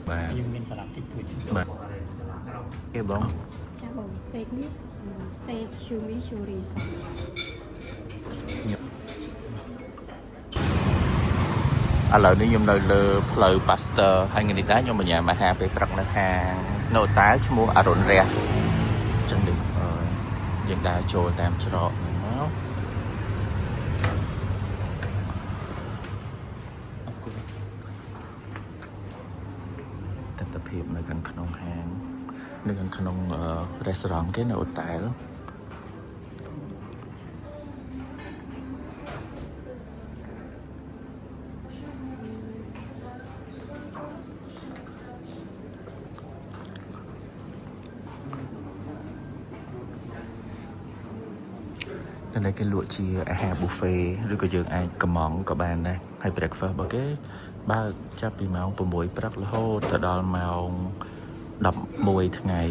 nhưng mình sẽ làm tích tuổi cái bóng cha bông steak nít steak chumi chorizo ឥឡូវនេះខ្ញុំនៅលើផ្លូវ Pasteur ហើយថ្ងៃនេះដែរខ្ញុំបញ្ញាមកហាពេលព្រឹកនៅហាងនៅតែឈ្មោះអរុណរះចឹងនេះយើងដើរចូលតាមច្រកនេះមកទស្សនភាពនៅខាងក្នុងហាងនៅខាងក្នុង restaurant គេនៅ hotel នៅគេលក់ជាអាហារ buffet ឬក៏យើងអាចកម្មង់ក៏បានដែរហើយ breakfast របស់គេបើកចាប់ពីម៉ោង 6 ព្រឹករហូតទៅដល់ម៉ោង 11 ថ្ងៃ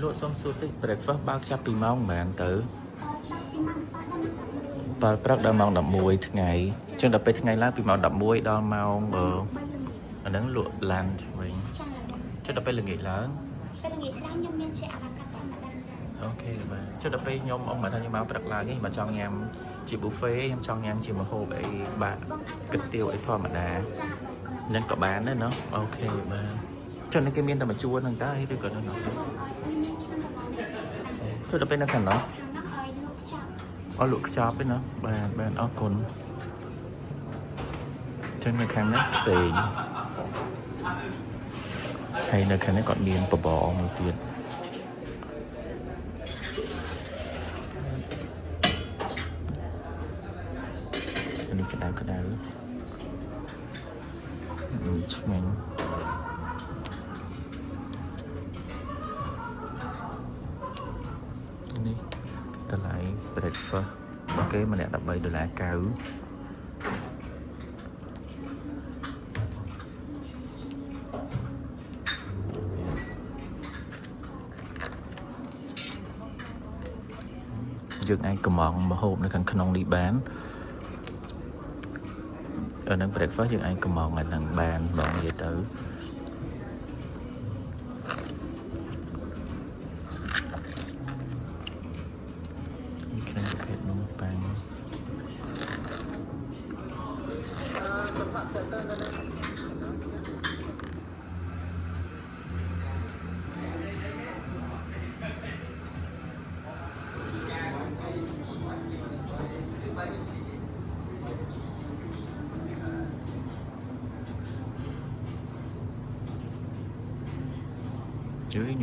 លក់សុំសួរតិច breakfast បើកចាប់ពីម៉ោងប៉ុន្មានទៅដល់ព្រឹកដល់ម៉ោង 11 ថ្ងៃអញ្ចឹងដល់ពេលថ្ងៃឡើងពីម៉ោង 11 ដល់ម៉ោងអាហ្នឹងលក់ឡើងវិញចុះដល់ពេលល្ងាចឡើងខ្ញុំមានជាអារ៉ាកាត់ធម្មតាអូខេបាទចុះដល់ពេលខ្ញុំអង្គមកថាខ្ញុំមកព្រឹកឡើងនេះមកចង់ញ៉ាំជា buffet ខ្ញុំចង់ញ៉ាំជាម្ហូបអីបាទគិតទាវអីធម្មតាហ្នឹងក៏បានដែរเนาะអូខេបាទចុះនេះគេមានតែមួយជួរហ្នឹងតើឬក៏នៅនោះចុះដល់ពេលនៅខាងនោះលក់ខ្ចប់ទេណាបាទអរគុណចឹងនៅខាងនេះផ្សេងហើយនៅខាងនេះគាត់មានបបរមួយទៀតនេះក្តៅឆ្ងាញ់នេះតម្លៃ breakfast របស់គេម្នាក់$13.90យើងអាចកម្មង់ម្ហូបនៅខាងក្នុងនេះបាននឹង breakfast យើងអាចកម្មង់អាហ្នឹងបានបងនិយាយទៅ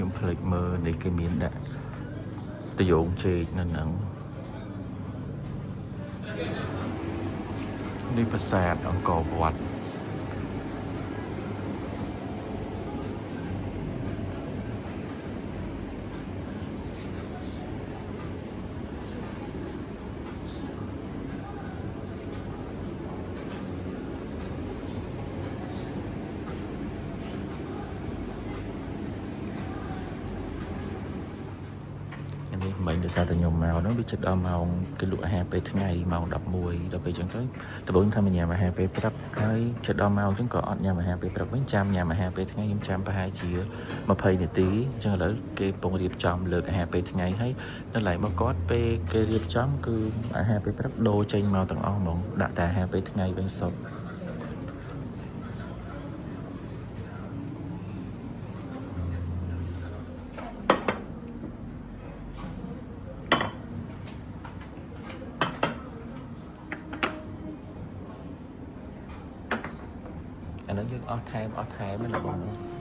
ខ្ញុំភ្លេចមើលនេះគេមានដាក់តយងចេកនៅហ្នឹងនេះប្រាសាទអង្គរវត្តមិញដោយសារតែខ្ញុំមកហ្នឹងវាជិតដល់ម៉ោងគេលក់អាហារពេលថ្ងៃម៉ោង 11ដល់ពេលអញ្ចឹងទៅដំបូងថាញ៉ាំអាហារពេលព្រឹកហើយជិតដល់ម៉ោងអញ្ចឹងក៏អត់ញ៉ាំអាហារពេលព្រឹកវិញចាំញ៉ាំអាហារពេលថ្ងៃខ្ញុំចាំប្រហែលជា20នាទីអញ្ចឹងឥឡូវគេកំពុងរៀបចំលើកអាហារពេលថ្ងៃហើយនៅឡៃមកគាត់ពេលគេរៀបចំគឺអាហារពេលព្រឹកដូរចេញមកទាំងអស់ហ្មងដាក់តែអាហារពេលថ្ងៃវិញសុទ្ធអានោះយើងអស់ថែមណាបង អ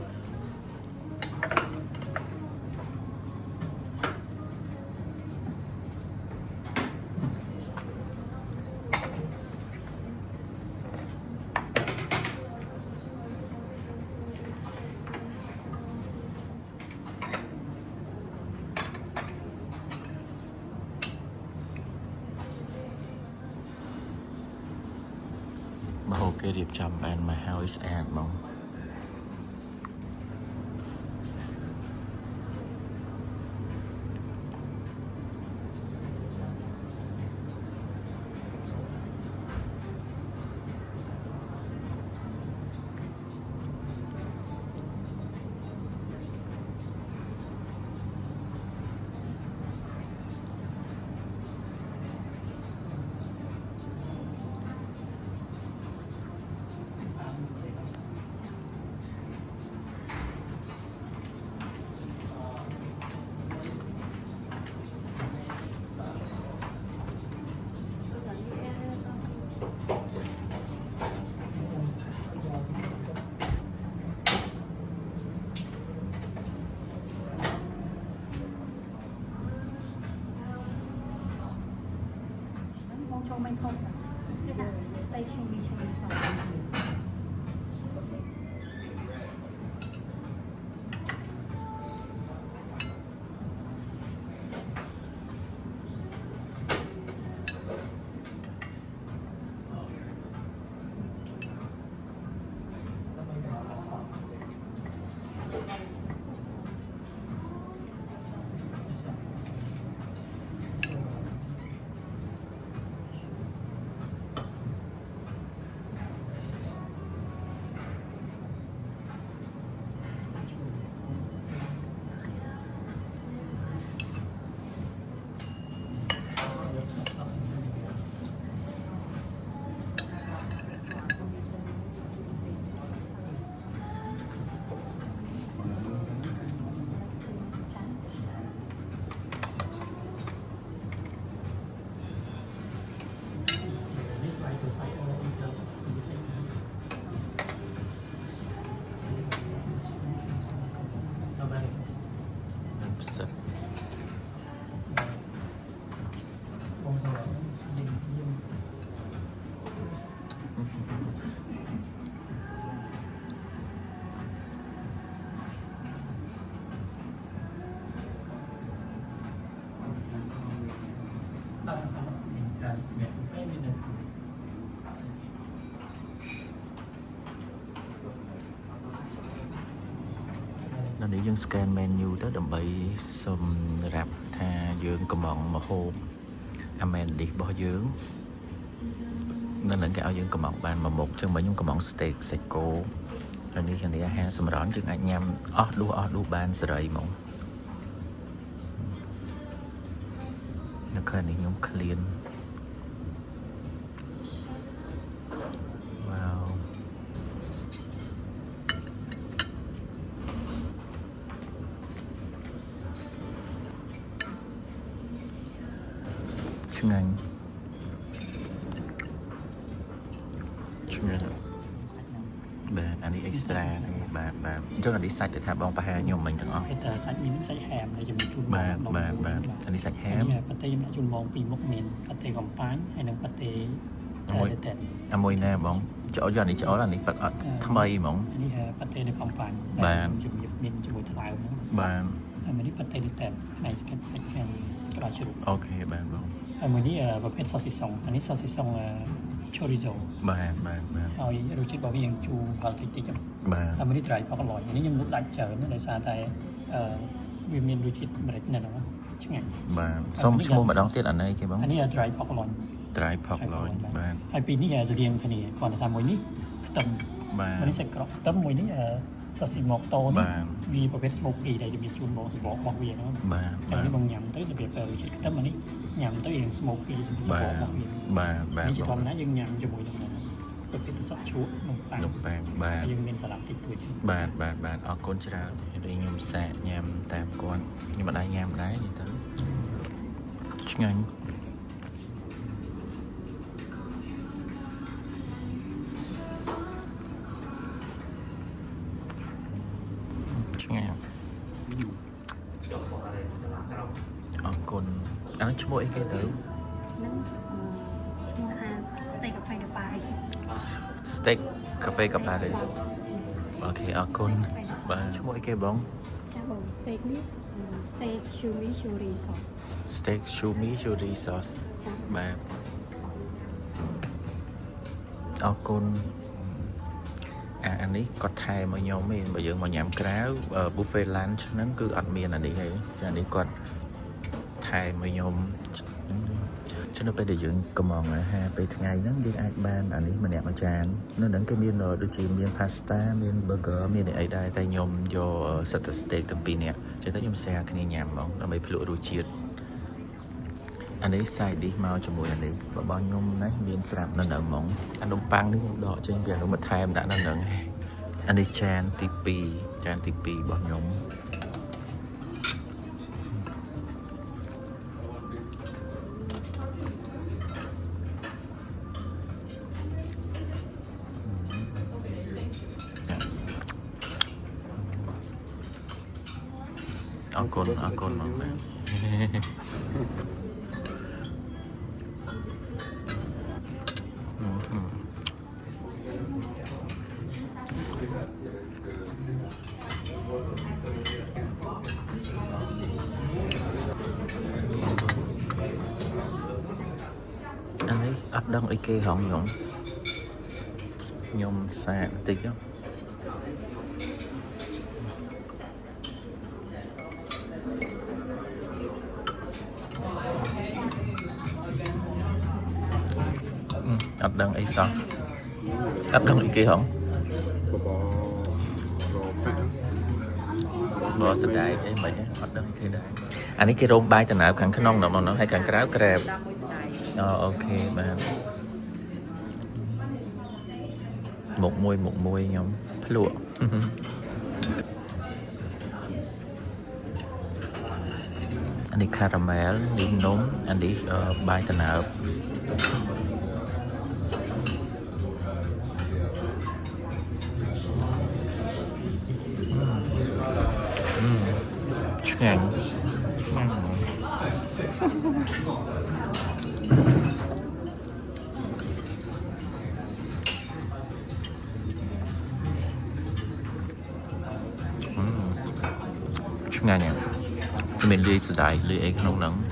គេរៀបចំបានមកហើយស្អាតហ្មងចូលមិនខុសទេណា station mission resort ផ្សិតនៅនេះយើង scan menu ទៅដើម្បីសម្រាប់ថាយើងកំងមហូប amenities របស់យើងនៅនឹងគេឲ្យយើងកំងបានមួយមុខចឹងមិញខ្ញុំកំង steak សាច់គោហើយនេះគ្នាអាហារសម្រន់យើងអាចញ៉ាំអស់ដួសបានសេរីហ្មងនៅខាងនេះខ្ញុំ clean វ៉ាវឆ្ងាញ់បាទអានេះ extra បាទអញ្ចឹងអានេះសាច់ដែលថាបងប្រហែលខ្ញុំមិញទាំងអស់តែសាច់នេះសាច់ហែមដែលជំនួសជូនបាទអានេះសាច់ហែមប៉ាតេខ្ញុំដាក់ជូនបងពីរមុខមានប៉ាតេកំប៉ាញហើយនិងប៉ាតេមួយណែបងច្អល់យកនេះច្អល់អានេះប៉ាត់អត់ថ្មីហ្មងនេះប៉ាតេនៅកំប៉ាញជំរាបមានជាមួយថ្លើមហ្នឹងបាទហើយមួយនេះប៉ាតេតែផ្នែកសាច់ហើយសាច់ក្បាលជ្រូកអូខេបាទបងហើយមួយនេះប្រភេទ saucisson អានេះ saucisson chorizo បាទហើយរសជាតិរបស់វាយ៉ាងជូរហឹរតិចបាទហើយមួយនេះ dry pork loin នេះខ្ញុំលក់ដាច់ច្រើនដោយសារតែវាមានរសជាតិម្រេចនៅហ្នឹងឆ្ងាញ់បាទសុំឈ្មោះម្ដងទៀតអានេះគេបងអានេះ dry pork loin បាទហើយពីនេះស្តៀងគ្នាគ្រាន់តែថាមួយនេះខ្ទឹមបាទមួយនេះសាច់ក្រកខ្ទឹមមួយនេះsausage mokto នេះវាប្រភេទ smoky ដែលជំរាបជូនបងសម្បករបស់វាហ្នឹងបាទហើយនេះបងញ៉ាំទៅជំរាបរសជាតិខ្ទឹមអានេះញ៉ាំទៅរៀង smoky សម្បករបស់វាបាទនេះជាធម្មតាយើងញ៉ាំជាមួយនឹងប្រភេទទឹកសក់ឈួរនំប៉័ងបាទយើងមានសាឡាត់តិចតួចបាទអរគុណច្រើនរីខ្ញុំសាកញ៉ាំតាមគាត់ខ្ញុំមិនដែរញ៉ាំដែរនិយាយទៅឆ្ងាញ់ឆ្ងាញ់អរគុណអានេះឈ្មោះអីគេទៅហ្នឹងឈ្មោះថា steak cafe de Paris steak cafe de Paris អូខេអរគុណបាទឈ្មោះអីគេបងចាបង steak នេះ steak chimichurri sauce steak chimichurri sauce ចាបាទអរគុណ anh ấy có thai mà nhóm mình bây giờ mà nhảm cá buffet lunch nó cứ ăn miên là đi hay cho anh ấy còn thai mà nhóm cho nó phải để dựng cầm mòn haไปថ្ងៃហ្នឹងយើងអាចបានអានេះម្នាក់មួយចាននៅហ្នឹងគេមានដូចជាមាន pasta មាន burger មានអីដែរតែខ្ញុំយក set steak ទាំងពីរនាក់ចឹងទៅខ្ញុំ share គ្នាញ៉ាំហ្មងដើម្បីភ្លក់រសជាតិអានេះ side dish មកជាមួយអានេះរបស់ខ្ញុំណាមានស្រាប់នៅហ្នឹងហ្មងអានំប៉័ងនេះខ្ញុំដកចេញពីអានោះមកថែមដាក់នៅហ្នឹងអានេះចានទី2ចានទី2របស់ខ្ញុំអរគុណមកណា anh ấy ấp đông ý kia hỏng nhộng nhôm xa tí chứ ấp đông ý sao ấp đông ý kia hỏng bò sạch đại cái mấy ấp đông ý kia đây anh ấy kia rôm bay từ nào càng khăn non nào nó hay càng kéo kẹp ok bạn một môi nhóm lụa anh đi caramel đi nấm anh đi bay từ nào ngàn ngày nhỉ mình đi từ đại đi ấy không nắng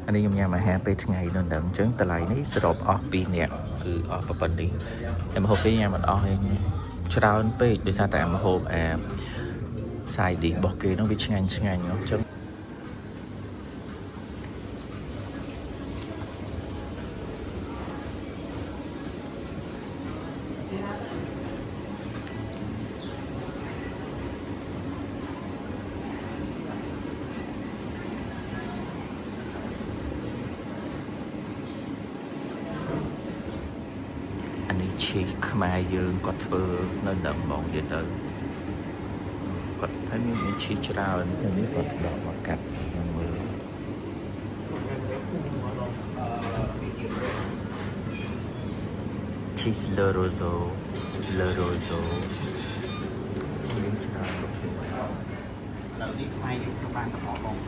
anh đi trong nhà mà hè về ngày nên đậm trứng từ lại ní sập off pin nè cứ off bận đi em hộp cái nhà mình off hay cho đau anh về để sao tại em hộp xài điện bọc kia nó bị ngày nó trứng chị Khmer dương có thơ nên đậm bọn vậy tới có thấy những chị trao thì biết có đỏ và cắt mưa cheese le roseau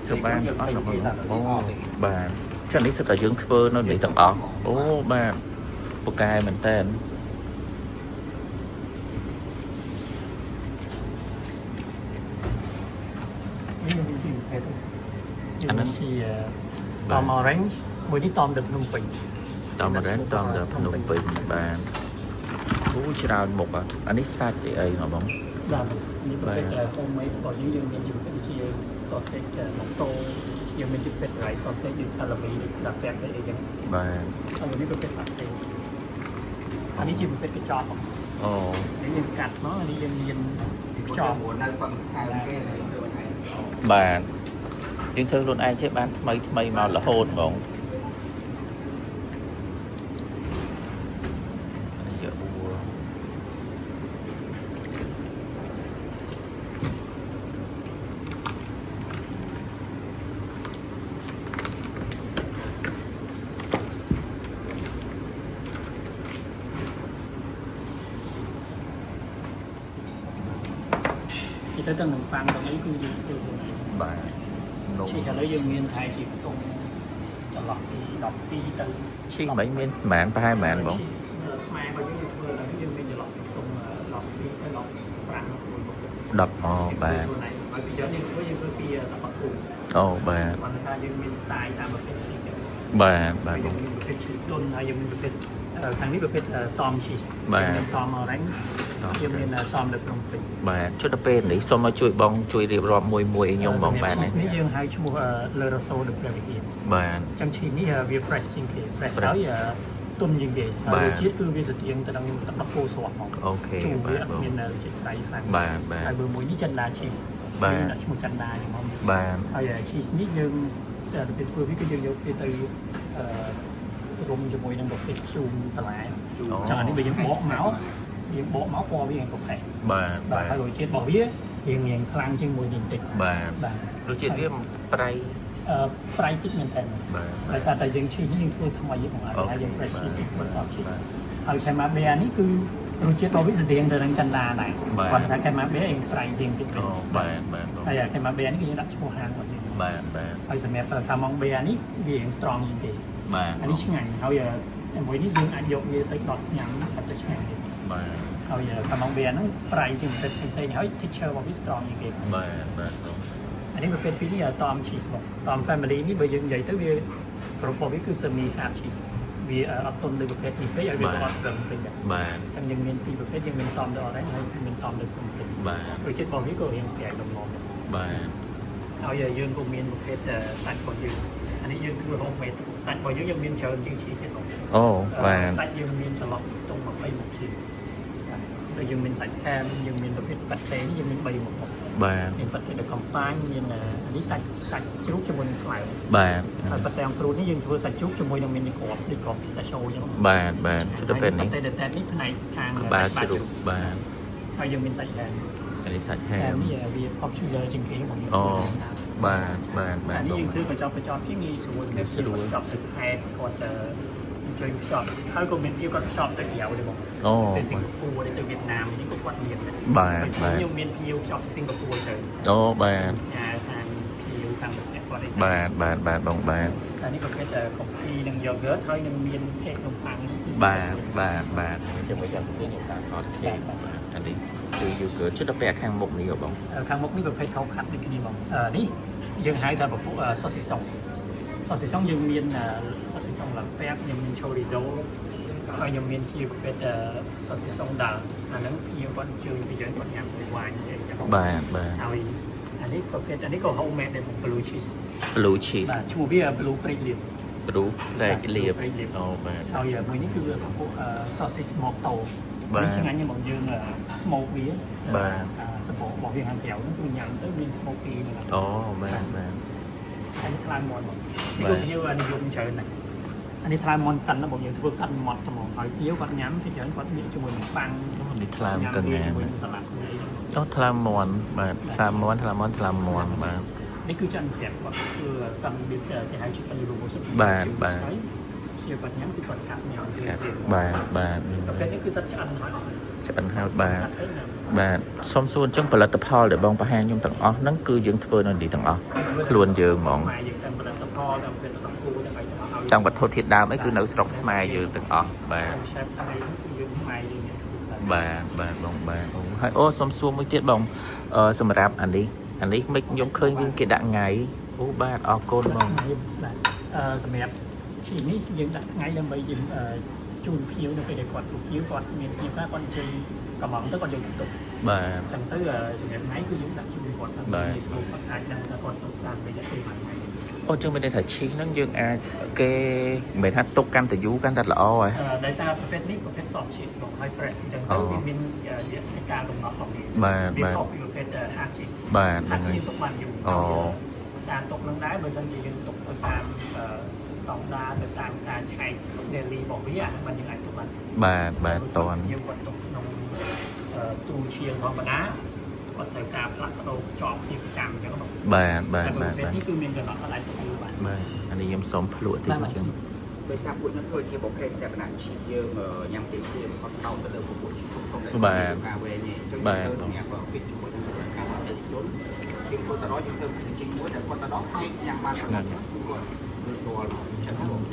thưa ban đó là ô bà cho nên sẽ cả dương thơ nó để tặng ỏ ô bà một cái mình tên anh ấy thì tòm orange mới đi tòm được nung bình tòm orange tòm được nung bình và thú chào một anh ấy sạch thì ấy hả bóng làm những cái hôm mấy có những dùng cái gì sausage mọc tô dùng mình chụp cái rice sausage dùng salami để làm kẹp cái gì và xong rồi cái mặt thì anh ấy chụp cái chop để dùng cắt nó anh ấy dùng chop bà nhưng thưa luôn ai chế bán mấy màu là hôn bóng thì tới tầng phang tầng ấy cũng gì bà chị là lấy dương miên hai chị tung lọt đi đọc đi từ chị mấy miên mạn ba hai mạn bóng mà bao nhiêu vừa là cái dương miên lọt tung lọt đi cái lọt phang đập bà bởi vì giờ như với dương kia là bắt cùng bà còn người ta dương miên style ta một cái gì bà cũng cái chị tuần hay dương miên cái ខាងនេះប្រភេទតอม cheese មានតอม orange យើងមានតอมនៅក្នុងពេញ បាទជុតទៅពេលនេះសូមឲ្យជួយបងជួយរៀបរាប់មួយមួយឲ្យខ្ញុំបងបានទេ នេះយើងហៅឈ្មោះ Le Rosso de Prairie បាទ ចឹង cheese នេះវា fresh ជាងគេ fresh ហើយទុំជាងគេហើយជាតិគឺវាស្ទៀងទៅនឹងទឹកដោះគោស្រស់ហ្មង អូខេ ជូរ បា វា ទ អត់មានជាតិប្រៃខ្លាំង បាទបាទ ហើយបើមួយនេះចិនដា cheese បាទ ដាក់ឈ្មោះចិនដាហ្នឹងហ្មង បាទ ហើយ cheese នេះយើងទៅធ្វើវាគឺយើងយកវាទៅរុំជាមួយនឹងប្រភេទជូរបន្លែចឹងអានេះបើយើងបកមកពណ៌វាយ៉ាងកផេះ បាទ បាទហើយរសជាតិរបស់វារៀងខ្លាំងជាងមួយនេះបន្តិច បាទ បាទ រសជាតិវាប្រៃ ប្រៃតិចមែនតើ បាទ ដោយសារតែយើងឈីនេះយើងធ្វើថ្មីហ្មងហើយយើង fresh cheese បើសត cheese ហើយខេម៉ាបេនេះគឺរសជាតិរបស់វាស្តៀងទៅនឹងចិនដាដែរគាត់ថាខេម៉ាបេឯងប្រៃជាងតិច អូបាទបាទ ហើយខេម៉ាបេនេះគឺយើងដាក់ឈ្មោះហាងរបស់យើង បាទបាទ ហើយសម្រាប់ខាម៉ងបេនេះវារៀង strong ជាងគេ បាទ អានេះឆ្ងាញ់ហើយមួយនេះយើងអាចយកវាទៅដុតញ៉ាំគាត់ទៅឆ្ងាញ់ទៀត បាទ ហើយខាម៉ងបេហ្នឹងប្រៃជាងប្រភេទផ្សេងៗហើយ texture របស់វា strong ជាងគេ បាទបាទ អានេះប្រភេទពីរនេះតอม cheese មកតอม family នេះបើយើងនិយាយទៅវាគ្រប់របស់វាគឺ semi hard cheese វាអត់ទុនដូចប្រភេទនេះពេកហើយវាក៏អត់រឹងពេកដែរ បាទ អញ្ចឹងយើងមានពីរប្រភេទយើងមានតอมទៅ orange ហើយមានតอมទៅក្នុងពេក បាទ រសជាតិរបស់វាក៏រៀងប្រៃដំណំដែរ បាទ ហើយយើងក៏មានប្រភេទសាច់របស់យើងអានេះយើងធ្វើ homemade សាច់របស់យើងមានច្រើនជាង cheese ទៀតបង អូបាទ សាច់យើងមានចន្លោះពីខ្ទង់20មុខជាងហើយយើងមានសាច់hamយើងមានប្រភេទប៉ាតេនេះយើងមាន3មុខ បាទ មានប៉ាតេដកំប៉ាញមានអានេះសាច់ជ្រូកជាមួយនឹងខ្លែ បាទ ហើយប៉ាតេអំព្រូតនេះយើងធ្វើសាច់ជ្រូកជាមួយនឹងមានគ្រាប់ដូចគ្រាប់ pistachio អញ្ចឹង បាទបាទជុតទៅពេលនេះ ប៉ាតេដតែនេះផ្នែកខាង បាទជ្រូកបាទ ហើយយើងមានសាច់ ham អានេះសាច់ ham ham នេះវា popular ជាងគេបង អូបាទបាទបាទ អានេះយើងធ្វើកញ្ចប់ជាងងាយស្រួលងាយស្រួលកញ្ចប់ទៅខេត្តគាត់ជួយខ្ចប់ហើយក៏មានវាគាត់ខ្ចប់ទៅក្រៅដែរបង អូ ទៅសិង្ហបុរីទៅវៀតណាមនេះក៏គាត់មានដែរ បាទបាទ ខ្ញុំមានភៀវខ្ចប់ទៅសិង្ហបុរីទៅ អូបាទ ខាងភៀវខាងប្រទេសគាត់ឯង បាទបាទបាទបងបាទ អានេះប្រភេទកាហ្វេនិង yogurt ហើយនឹងមានខេកនំប៉័ង បាទបាទបាទចាំមកចាំទៅខ្ញុំតាមអត់ទេអានេះគឺ yogurt ជុតទៅពេលខាងមុខនេះហ៎បង ខាងមុខនេះប្រភេទខោខាត់ដូចគ្នាបងនេះយើងហៅថាពពុះ saucisson saucisson យើងមាន saucisson ឡើងពេកយើងមាន chorizo ហើយខ្ញុំមានជាប្រភេទ saucisson ដាល់អាហ្នឹងភ្ញៀវគាត់ជួយពីយើងគាត់ញ៉ាំទៅវាញអញ្ចឹង បាទបាទ ហើយអានេះប្រភេទអានេះក៏ homemade ដែរ blue cheese blue cheese បាទឈ្មោះវា blue ព្រៃលៀប blue ផ្លែកលៀបអូបាទ ហើយមួយនេះគឺពពុះ sausage morto នេះឆ្ងាញ់របស់យើង smoke វាសបករបស់វាខាងក្រៅហ្នឹងគឺញ៉ាំទៅមាន smoky ហ្នឹង អូបាទបាទ អានេះថ្លើមមាត់មកនេះក៏យើងនិយមច្រើនដែរអានេះថ្លើមមាត់កិនរបស់យើងធ្វើកាត់មាត់ហ្មងហើយភ្ញៀវគាត់ញ៉ាំពីច្រើនគាត់មានជាមួយនឹងប៉ាំង នេះថ្លើមទៅណា ជាមួយនឹងសាឡាត់នេះ អូថ្លើមមាន់បាទថ្លើមមាន់ថ្លើមមាន់ថ្លើមមាន់បាទ នេះគឺចិនស្រាប់គាត់គឺកម្មវិធីគេហៅ chicken liver roast បាទបាទ យើងគាត់ញ៉ាំគឺគាត់កាត់ញ៉ាំទៅទៀត បាទបាទ ប្រភេទនេះគឺសាច់ឆ្អិនហើយ ឆ្អិនហើយបាទ កាត់ទៅញ៉ាំ បាទសុំសួរអញ្ចឹងផលិតផលដែលបងបង្ហាញខ្ញុំទាំងអស់ហ្នឹងគឺយើងធ្វើនៅនេះទាំងអស់ខ្លួនយើងហ្មង ខ្មែរយើងតាមផលិតផលតាមពេលទាំងគូទាំងអីទាំងអស់ ទាំងវត្ថុធាតុដើមអីគឺនៅស្រុកខ្មែរយើងទាំងអស់បាទ chef ថៃគឺយើងខ្មែរយើង បាទបាទបងបាទអូហើយអូសុំសួរមួយទៀតបងសម្រាប់អានេះមិនខ្ញុំឃើញវាគេដាក់ថ្ងៃអូបាទអរគុណបង បាទសម្រាប់ឈីនេះយើងដាក់ថ្ងៃដើម្បីយើងជូនភ្ញៀវនៅពេលដែលគាត់ភ្ញៀវគាត់មានភ្ញៀវខ្លះគាត់ជើញកំងទៅគាត់យកទៅទុក បាទ អញ្ចឹងទៅសម្រាប់ថ្ងៃគឺយើងដាក់ជូនគាត់ដើម្បីស្រួលគាត់អាចដឹងថាគាត់ទុកតាមរយៈពេលប៉ុន្មានថ្ងៃ អូចឹងមានន័យថាឈីហ្នឹងយើងអាចគេមិនមែនថាទុកកាន់តែយូរកាន់តែល្អហ៎ ដោយសារប្រភេទនេះប្រភេទ soft cheese របស់ high fresh អញ្ចឹងទៅវាមានការកំណត់របស់វា បាទបាទ វាខុសពីប្រភេទ hard cheese បាទហ្នឹងហើយ ទុកបានយូរ អូ ការទុកនឹងដែរបើមិនជាយើងទុកទៅតាមស្តង់ដារទៅតាមការឆែក daily របស់វាអាហ្នឹងយើងអាចទុកបាន បាទបាទតន់ យើងគាត់ទុកក្នុងទូជាធម្មតាគាត់ត្រូវការផ្លាស់ប្ដូរចប់ជាប្រចាំអញ្ចឹងបង បាទបាទបាទ តែនេះគឺមានកំណត់កន្លែងទុកយូរបាន បាទអានេះខ្ញុំសុំភ្លក់តិចអញ្ចឹង ដោយសារពួកខ្ញុំធ្វើជាប្រភេទតែបណ្ដាឈីយើងញ៉ាំទីជាគាត់ដោតទៅលើពួកឈីគ្រប់គ្រប់ការវែងនេះអញ្ចឹងទៅញ៉ាំបើ fit ជាមួយនឹងការអតិថិជនយើងធ្វើតរយើងទៅជីមួយដែលគាត់ទៅដល់ហើយញ៉ាំបានគាត់គាត់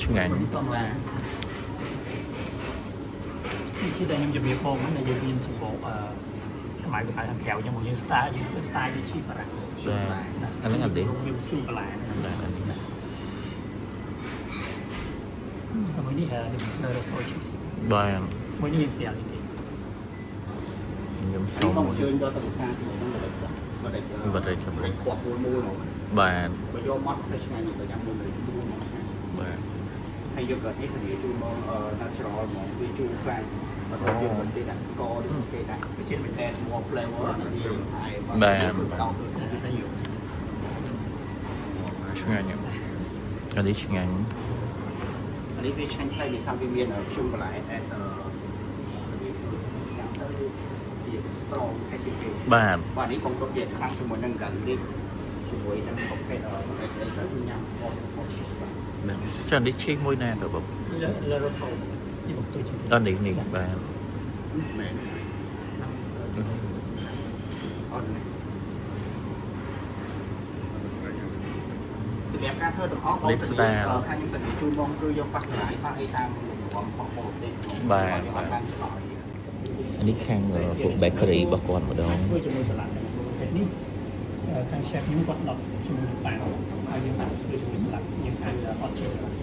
ឆ្ងាញ់ នេះតំណានេះជាដែលខ្ញុំជម្រាបបងហ្នឹងយើងមានសម្បកសម័យខាងក្រៅអញ្ចឹងមកយើង style យើងធ្វើ style ដូចឈីបារាំង បាទអាហ្នឹងអត់ទេ យើងជូរបន្លែ បាទអានេះ ហើយនេះនៅ soy cheese បាទ មួយនេះមានស្រាលនេះ ខ្ញុំ សូ សូ ម ម អញ្ជើញយកទៅវិសាជាមួយនឹងបដិប បរិយាកាស បដិខួបមួយមក បាទ បើយកមកទៅឆ្ងាញ់ទៅញ៉ាំមួយមកឆ្ងាញ់ បាទ ហើយយកកាត់នេះទៅជូនមក natural ហ្មងវាជូរខ្លាំងបើទៅយកទៅគេដាក់ស្ករឬគេដាក់វាជាតិមិនតែមក flavor អានេះហើយដោទៅស្គាល់ទៅយក ឆ្ងាញ់អានេះឆ្ងាញ់ អានេះវាឆ្ងាញ់ខ្លាំងនេះសាំវាមានជូរបន្លែតែstrong ហើយជាគេ បាទ បាទនេះបងប្រុសនិយាយខ្លាំងជាមួយនឹងកាលីកជាមួយនឹងប្រភេទទៅញ៉ាំមកឈីសបាទ ចានេះឈីមួយណាទៅបង លើរ៉ូសូនេះ僕ទៅជា អត់នេះបាទ មែនអត់នេះសម្រាប់ការធ្វើទាំងអស់បងខាងខ្ញុំទៅជួយបងគឺយកប៉ាស្រាយប៉ាអីតាមបងបងប្រុសទេបាទបានឆ្លោះ អានេះខាងពួក bakery របស់គាត់ម្ដង ធ្វើជាមួយសាឡាត់ប្រភេទនេះខាង chef ខ្ញុំគាត់ដុតជាមួយនឹងប៉ាហើយយើងដាក់ធ្វើជាមួយសាឡាត់យើងអាច hot cheese សាឡាត់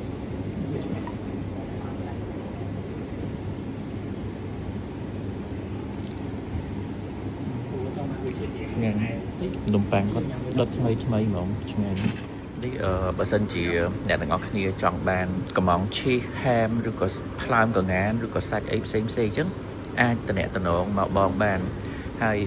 វាឆ្ងាញ់ នំប៉័ងគាត់ដុតថ្មីថ្មីហ្មងឆ្ងាញ់នេះបើសិនជាអ្នកទាំងអស់គ្នាចង់បានកំងឈីសហាមឬក៏ថ្លើមកងានឬក៏សាច់អីផ្សេងផ្សេងអញ្ចឹងអាចតំណមកបងបានហើយ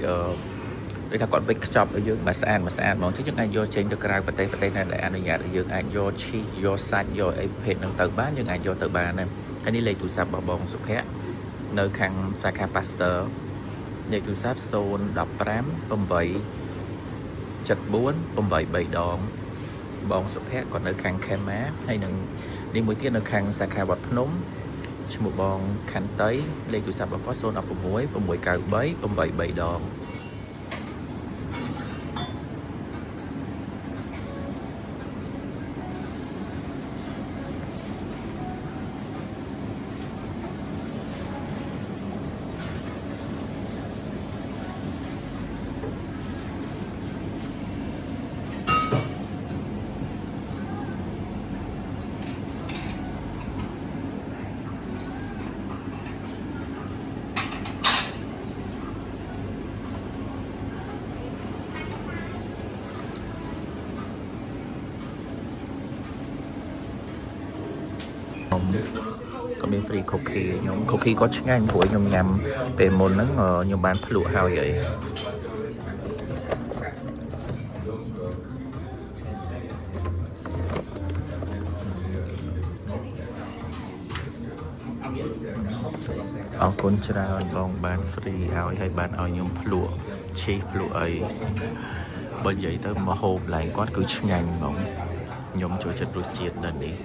ដូចថាគាត់វិចខ្ចប់ឲ្យយើងបើស្អាតហ្មងយើងអាចយកចេញទៅក្រៅប្រទេសណាដែលអនុញ្ញាតឲ្យយើងអាចយកឈីសយកសាច់យកអីប្រភេទហ្នឹងទៅបានយើងអាចយកទៅបានដែរហើយនេះលេខទូរស័ព្ទរបស់បងសុភ័ក្រនៅខាងសាខា Pasteur លេខទូរស័ព្ទ015 874 833ដងបងសុភ័ក្រគាត់នៅខាងខេម៉ាហើយនឹងនេះមួយទៀតនៅខាងសាខាវត្តភ្នំឈ្មោះបងខន្តីលេខទូរស័ព្ទរបស់គាត់016 693 833ដង ក៏មាន free cookie ខ្ញុំ cookie ក៏ឆ្ងាញ់ព្រោះខ្ញុំញ៉ាំពេលមុនហ្នឹងខ្ញុំបានភ្លក់ហើយអីអរគុណច្រើនបងបាន free ឲ្យហើយបានឲ្យខ្ញុំភ្លក់ឈីសភ្លក់អីបើនិយាយទៅមកហូបឡើងគាត់គឺឆ្ងាញ់ហ្មងខ្ញុំចូលចិត្តរសជាតិដល់នេះ